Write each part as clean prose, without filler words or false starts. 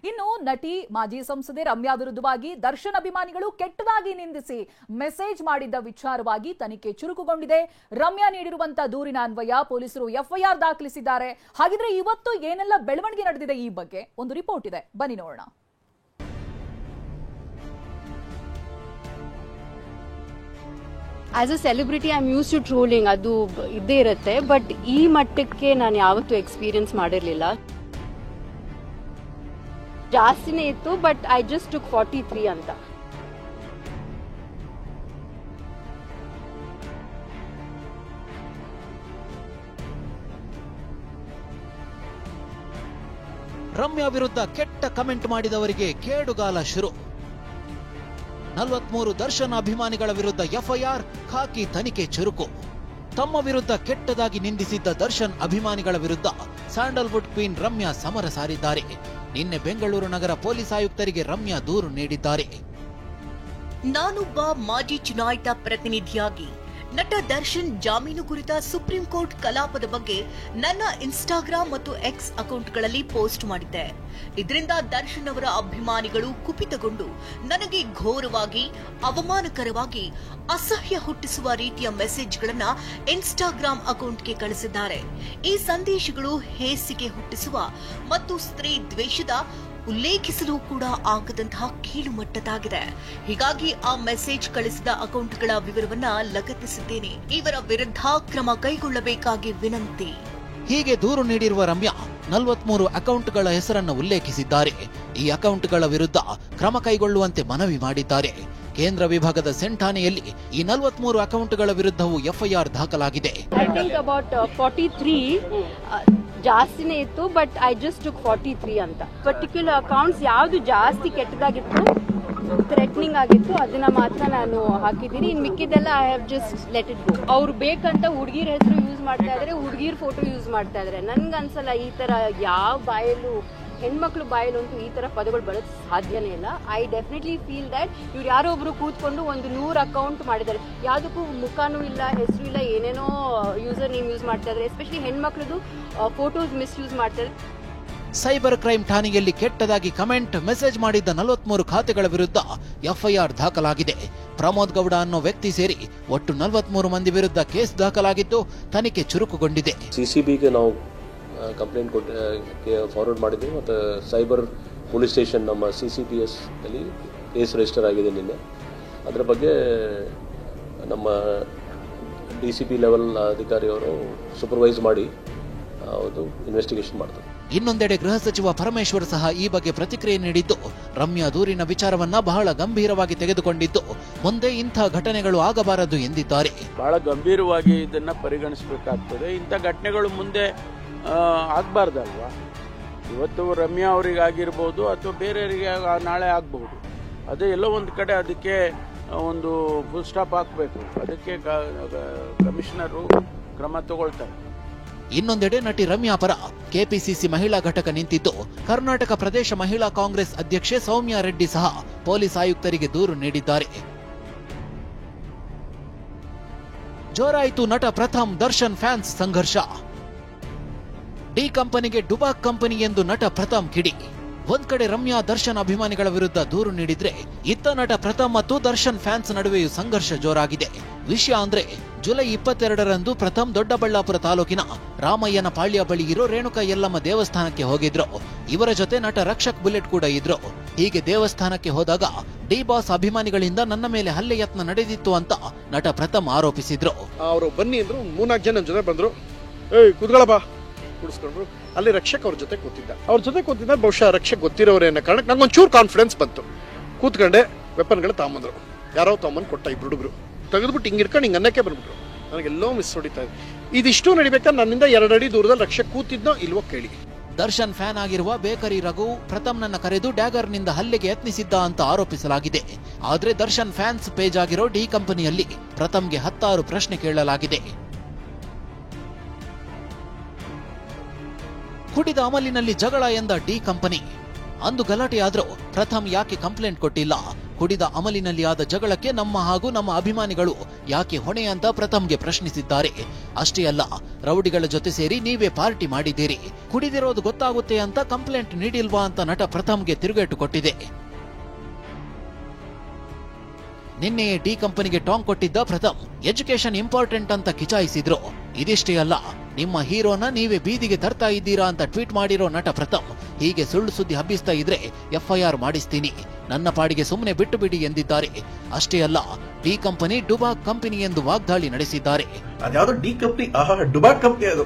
ಇನ್ನು ನಟಿ ಮಾಜಿ ಸಂಸದೆ ರಮ್ಯಾ ವಿರುದ್ಧವಾಗಿ ದರ್ಶನ್ ಅಭಿಮಾನಿಗಳು ಕೆಟ್ಟದಾಗಿ ನಿಂದಿಸಿ ಮೆಸೇಜ್ ಮಾಡಿದ್ದ ವಿಚಾರವಾಗಿ ತನಿಖೆ ಚುರುಕುಗೊಂಡಿದೆ. ರಮ್ಯಾ ನೀಡಿರುವಂತಹ ದೂರಿನ ಅನ್ವಯ ಪೊಲೀಸರು ಎಫ್ಐಆರ್ ದಾಖಲಿಸಿದ್ದಾರೆ. ಹಾಗಿದ್ರೆ ಇವತ್ತು ಏನೆಲ್ಲ ಬೆಳವಣಿಗೆ ನಡೆದಿದೆ ಈ ಬಗ್ಗೆ ಒಂದು ರಿಪೋರ್ಟ್ ಇದೆ, ಬನ್ನಿ ನೋಡೋಣ. As a celebrity I am use to trolling, ಅದು ಇದ್ದೇ ಇರುತ್ತೆ. ಬಟ್ ಈ ಮಟ್ಟಕ್ಕೆ ನಾನು ಯಾವತ್ತೂ ಎಕ್ಸ್ಪೀರಿಯನ್ಸ್ ಮಾಡಿರಲಿಲ್ಲ. ಜಾಸ್ತಿನೇ ಇತ್ತು, ಬಟ್ ಐ ಜಸ್ಟ್ ಟುಕ್ 43 ಅಂತ. ರಮ್ಯಾ ವಿರುದ್ಧ ಕೆಟ್ಟ ಕಮೆಂಟ್ ಮಾಡಿದವರಿಗೆ ಕೇಡುಗಾಲ ಶುರು. 43 ದರ್ಶನ್ ಅಭಿಮಾನಿಗಳ ವಿರುದ್ಧ ಎಫ್ಐಆರ್, ಖಾಕಿ ತನಿಖೆ ಚುರುಕು. ತಮ್ಮ ವಿರುದ್ಧ ಕೆಟ್ಟದಾಗಿ ನಿಂದಿಸಿದ್ದ ದರ್ಶನ್ ಅಭಿಮಾನಿಗಳ ವಿರುದ್ಧ ಸ್ಯಾಂಡಲ್ವುಡ್ ಕ್ವೀನ್ ರಮ್ಯಾ ಸಮರ ಸಾರಿದ್ದಾರೆ. ನಿನ್ನೆ ಬೆಂಗಳೂರು ನಗರ ಪೊಲೀಸ್ ಆಯುಕ್ತರಿಗೆ ರಮ್ಯಾ ದೂರು ನೀಡಿದ್ದಾರೆ. ನಾನೊಬ್ಬ ಮಾಜಿ ಚುನಾಯಿತ ಪ್ರತಿನಿಧಿಯಾಗಿ ನಟ ದರ್ಶನ್ ಜಾಮೀನು ಕುರಿತ ಸುಪ್ರೀಂ ಕೋರ್ಟ್ ಕಲಾಪದ ಬಗ್ಗೆ ನನ್ನ ಇನ್ಸ್ಟಾಗ್ರಾಂ ಮತ್ತು ಎಕ್ಸ್ ಅಕೌಂಟ್ಗಳಲ್ಲಿ ಪೋಸ್ಟ್ ಮಾಡಿದ್ದೆ. ಇದರಿಂದ ದರ್ಶನ್ ಅವರ ಅಭಿಮಾನಿಗಳು ಕುಪಿತಗೊಂಡು ನನಗೆ ಘೋರವಾಗಿ, ಅವಮಾನಕರವಾಗಿ, ಅಸಹ್ಯ ಹುಟ್ಟಿಸುವ ರೀತಿಯ ಮೆಸೇಜ್ಗಳನ್ನ ಇನ್ಸ್ಟಾಗ್ರಾಂ ಅಕೌಂಟ್ಗೆ ಕಳಿಸಿದ್ದಾರೆ. ಈ ಸಂದೇಶಗಳು ಹೇಸಿಗೆ ಹುಟ್ಟಿಸುವ ಮತ್ತು ಸ್ತ್ರೀ ದ್ವೇಷದ ಉಲ್ಲೇಖಿಸಲು ಕೂಡ ಆಗದಂತಹ ಕೀಳು ಮಟ್ಟದಾಗಿದೆ. ಹೀಗಾಗಿ ಆ ಮೆಸೇಜ್ ಕಳಿಸಿದ ಅಕೌಂಟ್ಗಳ ವಿವರವನ್ನ ಲಗತ್ತಿಸಿದ್ದೇನೆ. ಇವರ ವಿರುದ್ಧ ಕ್ರಮ ಕೈಗೊಳ್ಳಬೇಕಾಗಿ ವಿನಂತಿ. ಹೀಗೆ ದೂರು ನೀಡಿರುವ ರಮ್ಯಾ 43 ಅಕೌಂಟ್ಗಳ ಹೆಸರನ್ನು ಉಲ್ಲೇಖಿಸಿದ್ದಾರೆ. ಈ ಅಕೌಂಟ್ಗಳ ವಿರುದ್ಧ ಕ್ರಮ ಕೈಗೊಳ್ಳುವಂತೆ ಮನವಿ ಮಾಡಿದ್ದಾರೆ. ಕೇಂದ್ರ ವಿಭಾಗದ ಸೆಂಟ್ ಠಾಣೆಯಲ್ಲಿ ಈ 43 ಅಕೌಂಟ್ಗಳ ವಿರುದ್ಧವೂ ಎಫ್ಐಆರ್ ದಾಖಲಾಗಿದೆ. ಐ ಥಿಂಕ್ ಅಬೌಟ್ 43 ಜಾಸ್ತಿನೇ ಇತ್ತು, ಬಟ್ ಐ ಜಸ್ಟ್ ಟುಕ್ 43 ಅಂತ. ಪರ್ಟಿಕ್ಯುಲರ್ ಅಕೌಂಟ್ಸ್ ಯಾವ್ದು ಜಾಸ್ತಿ ಕೆಟ್ಟದಾಗಿತ್ತು, ಥ್ರೆಟ್ನಿಂಗ್ ಆಗಿತ್ತು, ಅದನ್ನ ಮಾತ್ರ ನಾನು ಹಾಕಿದ್ದೀನಿ. ಇನ್ ಮಿಕ್ಕಿದೆಲ್ಲ I have just let it go. ಅವ್ರು ಬೇಕಂತ ಹುಡುಗಿರ ಹೆಸರು ಯೂಸ್ ಮಾಡ್ತಾ ಇದಾರೆ, ಹುಡುಗಿರ ಫೋಟೋ ಯೂಸ್ ಮಾಡ್ತಾ ಇದಾರೆ. ನನ್ಗನ್ಸಲ್ಲ ಈ ತರ ಯಾವ ಬಾಯಲ್ಲೂ, ಹೆಣ್ಮಕ್ಳು ಬಾಯಲ್ಲಂತೂ ಈ ತರ ಪದಗಳು ಬರೋದು ಸಾಧ್ಯನೇ ಇಲ್ಲ. ಐ ಡೆಫಿನೆಟ್ಲಿ ಫೀಲ್ ದಟ್ ಇವ್ರು ಯಾರೋ ಒಬ್ರು ಕೂತ್ಕೊಂಡು ಒಂದು 100 ಅಕೌಂಟ್ ಮಾಡಿದ್ದಾರೆ. ಯಾವುದಕ್ಕೂ ಮುಖನೂ ಇಲ್ಲ, ಹೆಸರು ಇಲ್ಲ, ಏನೇನೋ ಯೂಸರ್ ನೇಮ್ ಯೂಸ್ ಮಾಡ್ತಾ ಇದ್ದಾರೆ. ಎಸ್ಪೆಷಲಿ ಹೆಣ್ಮಕ್ಳದು ಫೋಟೋಸ್ ಮಿಸ್ಯೂಸ್ ಮಾಡ್ತಾರೆ. ಸೈಬರ್ ಕ್ರೈಮ್ ಠಾಣೆಯಲ್ಲಿ ಕೆಟ್ಟದಾಗಿ ಕಮೆಂಟ್, ಮೆಸೇಜ್ ಮಾಡಿದ್ದ 43 ಖಾತೆಗಳ ವಿರುದ್ಧ ಎಫ್ಐಆರ್ ದಾಖಲಾಗಿದೆ. ಪ್ರಮೋದ್ ಗೌಡ ಅನ್ನೋ ವ್ಯಕ್ತಿ ಸೇರಿ ಒಟ್ಟು 43 ಮಂದಿ ವಿರುದ್ಧ ಕೇಸ್ ದಾಖಲಾಗಿದ್ದು ತನಿಖೆ ಚುರುಕುಗೊಂಡಿದೆ. ಸಿಸಿಬಿಗೆ ನಾವು ಕಂಪ್ಲೇಂಟ್ ಫಾರ್ವರ್ಡ್ ಮಾಡಿದ್ವಿ ಮತ್ತು ಸೈಬರ್ ಪೊಲೀಸ್ ಸ್ಟೇಷನ್ ನಮ್ಮ CCPS ಅಲ್ಲಿ ಕೇಸ್ ರಿಜಿಸ್ಟರ್ ಆಗಿದೆ ನಿನ್ನೆ. ಅದರ ಬಗ್ಗೆ ನಮ್ಮ DCP ಲೆವೆಲ್ ಅಧಿಕಾರಿಯವರು ಸೂಪರ್ವೈಸ್ ಮಾಡಿ ಅದು ಇನ್ವೆಸ್ಟಿಗೇಷನ್ ಮಾಡ್ತಾರೆ. ಇನ್ನೊಂದೆಡೆ ಗೃಹ ಸಚಿವ ಪರಮೇಶ್ವರ್ ಸಹ ಈ ಬಗ್ಗೆ ಪ್ರತಿಕ್ರಿಯೆ ನೀಡಿದ್ದು, ರಮ್ಯಾ ದೂರಿನ ವಿಚಾರವನ್ನ ಬಹಳ ಗಂಭೀರವಾಗಿ ತೆಗೆದುಕೊಂಡಿದ್ದು ಮುಂದೆ ಇಂಥ ಘಟನೆಗಳು ಆಗಬಾರದು ಎಂದಿದ್ದಾರೆ. ಬಹಳ ಗಂಭೀರವಾಗಿ ಇದನ್ನ ಪರಿಗಣಿಸಬೇಕಾಗ್ತದೆ. ಇಂಥ ಘಟನೆಗಳು ಮುಂದೆ ಆಗಬಾರ್ದಲ್ವಾ. ಇವತ್ತು ರಮ್ಯಾ ಅವರಿಗಾಗಿರ್ಬೋದು ಅಥವಾ ಬೇರೆಯವರಿಗೆ ನಾಳೆ ಆಗಬಹುದು. ಅದೇ ಎಲ್ಲೋ ಒಂದು ಕಡೆ ಅದಕ್ಕೆ ಒಂದು ಫುಲ್ ಸ್ಟಾಪ್ ಹಾಕಬೇಕು. ಅದಕ್ಕೆ ಕಮಿಷನರು ಕ್ರಮ ತಗೊಳ್ತಾರೆ. ಇನ್ನೊಂದೆಡೆ ನಟಿ ರಮ್ಯಾ ಪರ ಕೆಪಿಸಿಸಿ ಮಹಿಳಾ ಘಟಕ ನಿಂತಿದ್ದು, ಕರ್ನಾಟಕ ಪ್ರದೇಶ ಮಹಿಳಾ ಕಾಂಗ್ರೆಸ್ ಅಧ್ಯಕ್ಷೆ ಸೌಮ್ಯಾ ರೆಡ್ಡಿ ಸಹ ಪೊಲೀಸ್ ಆಯುಕ್ತರಿಗೆ ದೂರು ನೀಡಿದ್ದಾರೆ. ಜೋರಾಯಿತು ನಟ ಪ್ರಥಮ್ ದರ್ಶನ್ ಫ್ಯಾನ್ಸ್ ಸಂಘರ್ಷ. ಡಿ ಕಂಪನಿಗೆ ಡುಬಾಕ್ ಕಂಪನಿ ಎಂದು ನಟ ಪ್ರಥಮ್ ಕಿಡಿ. ಒಂದ್ ಕಡೆ ರಮ್ಯಾ ದರ್ಶನ್ ಅಭಿಮಾನಿಗಳ ವಿರುದ್ಧ ದೂರು ನೀಡಿದ್ರೆ, ಇತ್ತ ನಟ ಪ್ರಥಮ್ ಮತ್ತು ದರ್ಶನ್ ಫ್ಯಾನ್ಸ್ ನಡುವೆಯೂ ಸಂಘರ್ಷ ಜೋರಾಗಿದೆ. ವಿಷಯ ಅಂದ್ರೆ ಜುಲೈ 22ರಂದು ಪ್ರಥಮ್ ದೊಡ್ಡಬಳ್ಳಾಪುರ ತಾಲೂಕಿನ ರಾಮಯ್ಯನ ಪಾಳ್ಯ ಬಳಿ ಇರೋ ರೇಣುಕಾ ಯಲ್ಲಮ್ಮ ದೇವಸ್ಥಾನಕ್ಕೆ ಹೋಗಿದ್ರು. ಇವರ ಜೊತೆ ನಟ ರಕ್ಷಕ್ ಬುಲೆಟ್ ಕೂಡ ಇದ್ರು. ಹೀಗೆ ದೇವಸ್ಥಾನಕ್ಕೆ ಹೋದಾಗ ಡಿ ಬಾಸ್ ಅಭಿಮಾನಿಗಳಿಂದ ನನ್ನ ಮೇಲೆ ಹಲ್ಲೆ ಯತ್ನ ನಡೆದಿತ್ತು ಅಂತ ನಟ ಪ್ರಥಮ್ ಆರೋಪಿಸಿದ್ರು. ಅವರು ಬನ್ನಿ ಅಂದ್ರು, 3-4 ಜನ ಜೊತೆ ಬಂದ್ರು. ಏಯ್ ಕೂತ್ಕೊಳ್ಳಪ್ಪ ಕುಡಿಸ್ಕೊಂಡ್ರು. ಅಲ್ಲಿ ರಕ್ಷಕ್ ಅವ್ರ ಜೊತೆ ಕೂತಿದ್ದ. ಬಹುಶಃ ರಕ್ಷಕ್ ಗೊತ್ತಿರೋರೇನ ಕಾರಣಕ್ಕೆ ನಂಗೊಂಚೂರು ಕಾನ್ಫಿಡೆನ್ಸ್ ಬಂತು. ಕೂತ್ಕೊಂಡೆ, ವೆಪನ್ಗಳು ತಗೊಂಬಂದ್ರು. ಯಾರೋ ತಗೊಂಬಂದು ಕೊಟ್ಟ ಇಬ್ರು ಹುಡುಗರು. ತೆಗೆದ್ಬಿಟ್ಟು ಹಿಂಗೆ ಇಟ್ಕೊಂಡು ಹಿಂಗೆ ಅನ್ನಕ್ಕೆ ಬಂದ್ಬಿಟ್ರು. ನನಗೆಲ್ಲೋ ಮಿಸ್ ಹೊಡಿತಾ ಇದೆ. ಇದಿಷ್ಟು ನಡಿಬೇಕಾದ್ರೆ ನನ್ನಿಂದ 2 ಅಡಿ ದೂರದಲ್ಲಿ ರಕ್ಷಕ್ ಕೂತಿದ್ನೋ ಇಲ್ವೋ ಕೇಳಿ. ದರ್ಶನ್ ಫ್ಯಾನ್ ಆಗಿರುವ ಬೇಕರಿ ರಘು ಪ್ರಥಮ್ನನ್ನ ಕರೆದು ಡ್ಯಾಗರ್ನಿಂದ ಹಲ್ಲೆಗೆ ಯತ್ನಿಸಿದ್ದ ಅಂತ ಆರೋಪಿಸಲಾಗಿದೆ. ಆದ್ರೆ ದರ್ಶನ್ ಫ್ಯಾನ್ಸ್ ಪೇಜ್ ಆಗಿರೋ ಡಿ ಕಂಪನಿಯಲ್ಲಿ ಪ್ರಥಮ್ಗೆ 16 ಪ್ರಶ್ನೆ ಕೇಳಲಾಗಿದೆ. ಕುಡಿದ ಅಮಲಿನಲ್ಲಿ ಜಗಳ ಎಂದ ಡಿ ಕಂಪನಿ. ಅಂದು ಗಲಾಟೆಯಾದ್ರೂ ಪ್ರಥಮ್ ಯಾಕೆ ಕಂಪ್ಲೇಂಟ್ ಕೊಟ್ಟಿಲ್ಲ? ಕುಡಿದ ಅಮಲಿನಲ್ಲಿ ಆದ ಜಗಳಕ್ಕೆ ನಮ್ಮ ಹಾಗೂ ನಮ್ಮ ಅಭಿಮಾನಿಗಳು ಯಾಕೆ ಹೊಣೆ ಅಂತ ಪ್ರಥಮ್ಗೆ ಪ್ರಶ್ನಿಸಿದ್ದಾರೆ. ಅಷ್ಟೇ ಅಲ್ಲ, ರೌಡಿಗಳ ಜೊತೆ ಸೇರಿ ನೀವೇ ಪಾರ್ಟಿ ಮಾಡಿದ್ದೀರಿ, ಕುಡಿದಿರೋದು ಗೊತ್ತಾಗುತ್ತೆ ಅಂತ ಕಂಪ್ಲೇಂಟ್ ನೀಡಿಲ್ವಾ ಅಂತ ನಟ ಪ್ರಥಮ್ಗೆ ತಿರುಗೇಟು ಕೊಟ್ಟಿದೆ. ನಿನ್ನೆ ಡಿ ಕಂಪನಿಗೆ ಟಾಂಗ್ ಕೊಟ್ಟಿದ್ದ ಪ್ರಥಮ್ ಎಜುಕೇಶನ್ ಇಂಪಾರ್ಟೆಂಟ್ ಅಂತ ಕಿಚಾಯಿಸಿದ್ರು. ಇದಿಷ್ಟೇ ಅಲ್ಲ, ನಿಮ್ಮ ಹೀರೋನ ನೀವೇ ಬೀದಿಗೆ ತರ್ತಾ ಇದ್ದೀರಾ ಅಂತ ಟ್ವೀಟ್ ಮಾಡಿರೋ ನಟ ಪ್ರಥಮ್ ಹೀಗೆ ಸುಳ್ಳು ಸುದ್ದಿ ಹಬ್ಬಿಸ್ತಾ ಇದ್ರೆ FIR ಮಾಡಿಸ್ತೀನಿ, ನನ್ನ ಪಾಡಿಗೆ ಸುಮ್ಮನೆ ಬಿಟ್ಟು ಬಿಡಿ ಎಂದಿದ್ದಾರೆ. ಅಷ್ಟೇ ಅಲ್ಲ, ಡಿ ಕಂಪನಿ ಡುಬಾಕ್ ಕಂಪನಿ ಎಂದು ವಾಗ್ದಾಳಿ ನಡೆಸಿದ್ದಾರೆ. ಅದ್ಯಾವುದೋ ಡಿ ಕಂಪನಿ, ಡುಬಾಕ್ ಕಂಪನಿ, ಅದು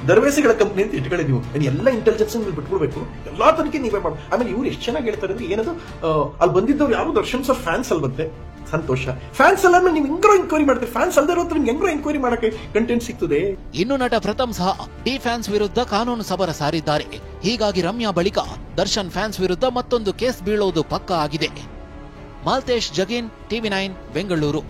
ದರ್ವೇಸಿಗಳ ಕಂಪನಿ ಅಂತ ಇಟ್ಕೊಳ್ಳಿ. ನೀವು ಎಲ್ಲ ಇಂಟೆಲಿಜೆನ್ಸ್ ಬಿಟ್ಕೊಳ್ಬೇಕು, ಎಲ್ಲಾ ತನಿಖೆ ನೀವೇ ಮಾಡಿ. ಆಮೇಲೆ ಇವ್ರು ಎಷ್ಟು ಚೆನ್ನಾಗಿ ಹೇಳ್ತಾರೆ ಅಂದ್ರೆ, ಏನದು ಅಲ್ಲಿ ಬಂದಿದ್ದವ್ರು ಯಾರು ದರ್ಶನ್ ಸರ್ ಫ್ಯಾನ್ಸ್ ಅಲ್ಲಿ ಬಂತೆ, ಸಂತೋಷ. ಫ್ಯಾನ್ಸ್ ಅಲ್ಲ ನೀವು ಹೆಂಗ್ರೋ ಎಂಕ್ವೈರಿ ಮಾಡ್ತೀರಿ, ಫ್ಯಾನ್ಸ್ ಅಲ್ಲದೆ ಇರೋದು ನಿಮ್ಗೆ ಹೆಂಗ್ರೋ ಎಂಕ್ವೈರಿ ಮಾಡಕ್ಕೆ ಕಂಟೆಂಟ್ ಸಿಗ್ತದೆ. ಇನ್ನು ನಟ ಪ್ರಥಮ್ ಸಹ ಡಿ ಫ್ಯಾನ್ಸ್ ವಿರುದ್ಧ ಕಾನೂನು ಸಮರ ಸಾರಿದ್ದಾರೆ. ಹೀಗಾಗಿ ರಮ್ಯಾ ಬಳಿಕ ದರ್ಶನ್ ಫ್ಯಾನ್ಸ್ ವಿರುದ್ಧ ಮತ್ತೊಂದು ಕೇಸ್ ಬೀಳೋದು ಪಕ್ಕಾ ಆಗಿದೆ. ಮಾಲ್ತೇಶ್ ಜಗೀನ್, TV9 ಬೆಂಗಳೂರು.